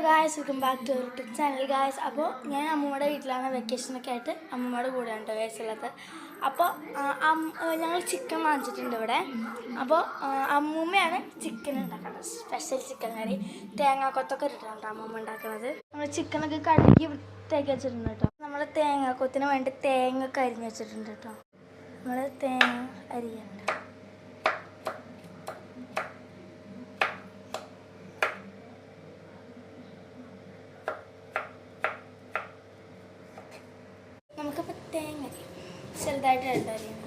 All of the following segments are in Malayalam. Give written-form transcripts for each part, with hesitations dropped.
Guys, welcome back to YouTube channel guys. അപ്പോൾ ഞാൻ അമ്മൂമ്മയുടെ വീട്ടിലാണ് വെക്കേഷനൊക്കെ ആയിട്ട് അമ്മൂമ്മയുടെ കൂടെയാണ് കേട്ടോ ഗായ്സ് ഉള്ളത്. അപ്പോൾ ഞങ്ങൾ ചിക്കൻ വാങ്ങിച്ചിട്ടുണ്ട് ഇവിടെ. അപ്പോൾ അമ്മൂമ്മയാണ് ചിക്കൻ ഉണ്ടാക്കുന്നത്, സ്പെഷ്യൽ ചിക്കൻ കറി. തേങ്ങാക്കൊത്തൊക്കെ ഇട്ടിട്ടാണ് അമ്മൂമ്മ ഉണ്ടാക്കുന്നത്. നമ്മൾ ചിക്കനൊക്കെ കഴുകി വൃത്തിയാക്കി വെച്ചിട്ടുണ്ട് കേട്ടോ. നമ്മൾ തേങ്ങാക്കൊത്തിന് വേണ്ടി തേങ്ങ ഒക്കെ അരിഞ്ഞ് വെച്ചിട്ടുണ്ട് കേട്ടോ. നമ്മൾ തേങ്ങ അരിയുണ്ട്. നമുക്കിപ്പോൾ തേങ്ങ ചെറുതായിട്ട് ഇട്ടറിയണം.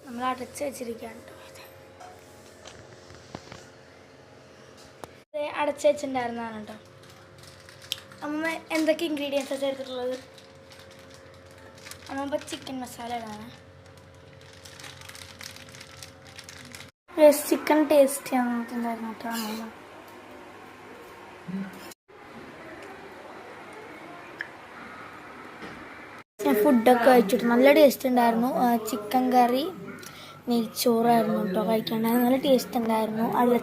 നമ്മൾ അടച്ച് വെച്ചിരിക്കുകയാണ് കേട്ടോ. ഇത് അടച്ച് വെച്ചിട്ടുണ്ടായിരുന്നതാണ് കേട്ടോ. അമ്മ എന്തൊക്കെ ഇൻഗ്രീഡിയൻസാണ് ചേർത്തിട്ടുള്ളത്? അമ്മ ചിക്കൻ മസാല ഇടാണ്. ചിക്കൻ ടേസ്റ്റ് ചെയ്യാൻ നോക്കിയിട്ടുണ്ടായിരുന്നു കേട്ടോ അമ്മ. ഞാൻ ഫുഡൊക്കെ കഴിച്ചിട്ട് നല്ല ടേസ്റ്റ് ഉണ്ടായിരുന്നു. ചിക്കൻ കറി നെയ്ച്ചോറായിരുന്നു കേട്ടോ കഴിക്കാണ്ടായിരുന്നു. നല്ല ടേസ്റ്റ് ഉണ്ടായിരുന്നു. അതിൽ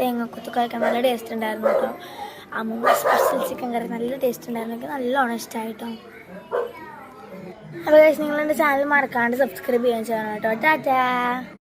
തേങ്ങക്കൊത്ത് കഴിക്കാൻ നല്ല ടേസ്റ്റ് ഉണ്ടായിരുന്നു കേട്ടോ. അമ്മ സ്പെഷ്യൽ ചിക്കൻ കറി നല്ല ടേസ്റ്റ് ഉണ്ടായിരുന്നു. എനിക്ക് നല്ലോണം ഇഷ്ടമായിട്ടോ. അപ്പോൾ നിങ്ങൾ എൻ്റെ ചാനൽ മറക്കാണ്ട് സബ്സ്ക്രൈബ് ചെയ്യാൻ ചെയ്യണം കേട്ടോ. ടാറ്റാ.